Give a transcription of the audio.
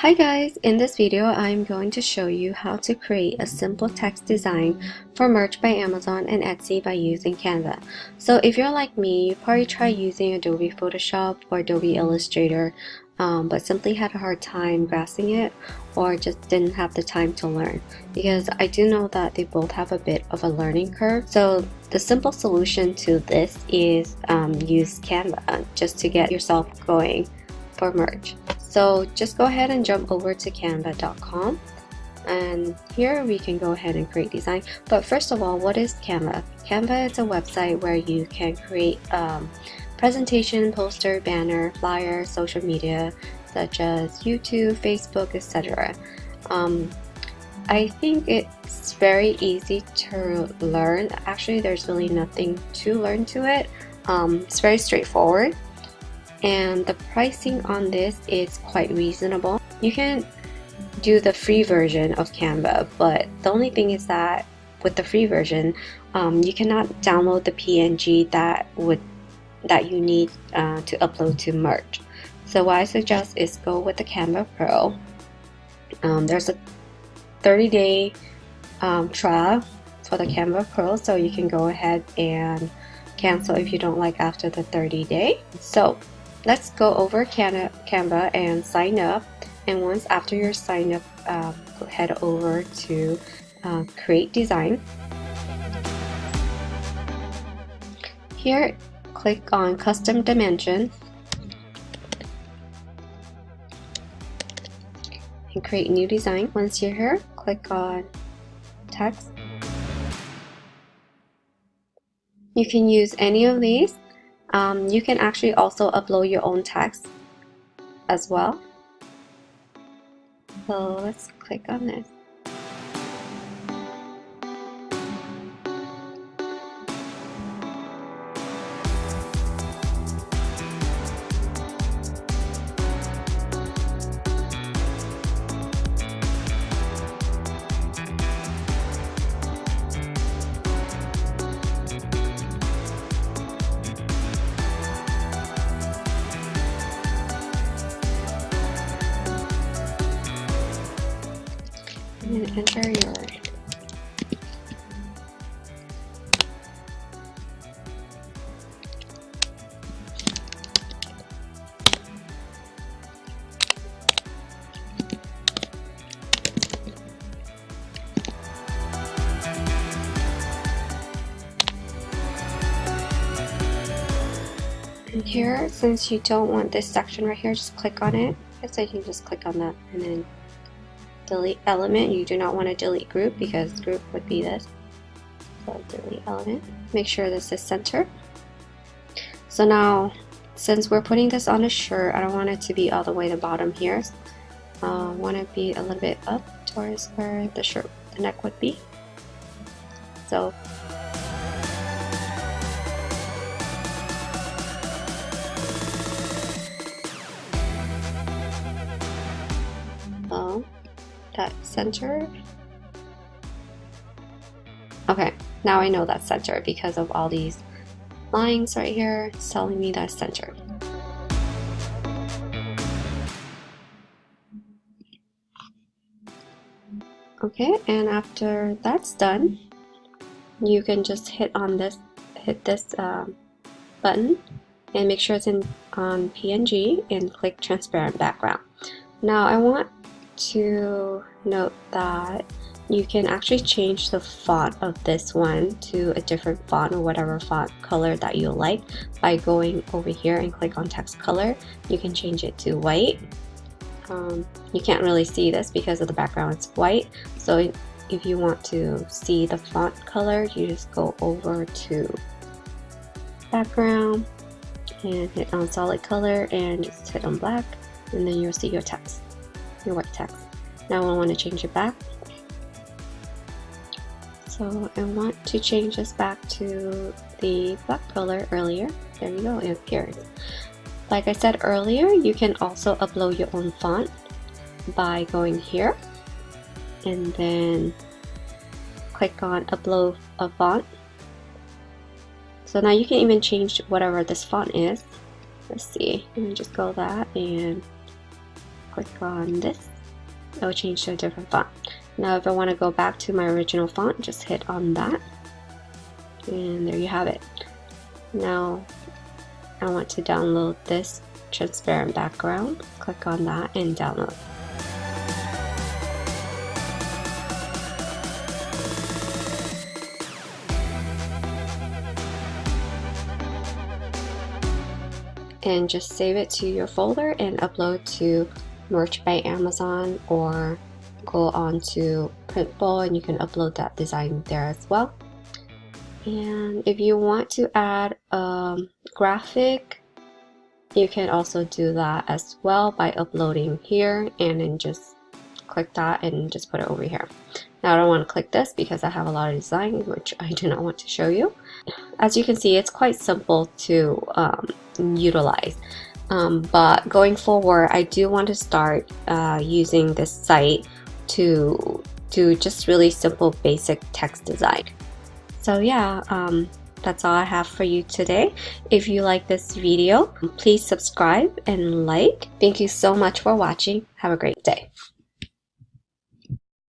Hi guys, in this video I'm going to show you how to create a simple text design for merch by Amazon and Etsy by using Canva. So if you're like me, you probably tried using Adobe Photoshop or Adobe Illustrator but simply had a hard time grasping it or just didn't have the time to learn, because I do know that they both have a bit of a learning curve. So the simple solution to this is use Canva just to get yourself going for merch. So just go ahead and jump over to canva.com, and here we can go ahead and create design. But first of all, what is Canva? Canva is a website where you can create presentation, poster, banner, flyer, social media such as YouTube, Facebook, etc. I think it's very easy to learn. Actually, there's really nothing to learn to it. It's very straightforward. And the pricing on this is quite reasonable. You can do the free version of Canva, but the only thing is that with the free version, you cannot download the PNG that you need to upload to merch. So what I suggest is go with the Canva Pro. There's a 30-day trial for the Canva Pro, so you can go ahead and cancel if you don't like after the 30-day. So let's go over Canva and sign up, and once after you're signed up, head over to create design. Here click on custom dimension and create new design. Once you're here, click on text. You can use any of these. You can actually also upload your own text as well. So let's click on this. And enter your and here, since you don't want this section right here, just click on it. So you can just click on that and then delete element. You do not want to delete group because group would be this. So delete element. Make sure this is center. So now, since we're putting this on a shirt, I don't want it to be all the way to the bottom here. I want it to be a little bit up towards where the neck would be. So that center. Okay, now I know that's center because of all these lines right here. It's telling me that's center. Okay, and after that's done, you can just hit this button and make sure it's on PNG and click transparent background. Now I want to note that you can actually change the font of this one to a different font or whatever font color that you like by going over here and click on text color. You can change it to white. You can't really see this because of the background, it's white. So if you want to see the font color, you just go over to background and hit on solid color and just hit on black, and then you'll see your text. Your white text. Now I want to change it back. So I want to change this back to the black color earlier. There you go, it appears. Like I said earlier, you can also upload your own font by going here and then click on upload a font. So now you can even change whatever this font is. Let's see, let me just go that and click on this. It'll change to a different font. Now if I want to go back to my original font, just hit on that. And there you have it. Now I want to download this transparent background. Click on that and download. And just save it to your folder and upload to Merch by Amazon, or go on to Printful and you can upload that design there as well. And if you want to add a graphic, you can also do that as well by uploading here, and then just click that and just put it over here. Now I don't want to click this because I have a lot of design which I do not want to show you. As you can see, it's quite simple to utilize, but going forward I do want to start using this site to do just really simple basic text design. So yeah, that's all I have for you today. If you like this video, please subscribe and like. Thank you so much for watching. Have a great day.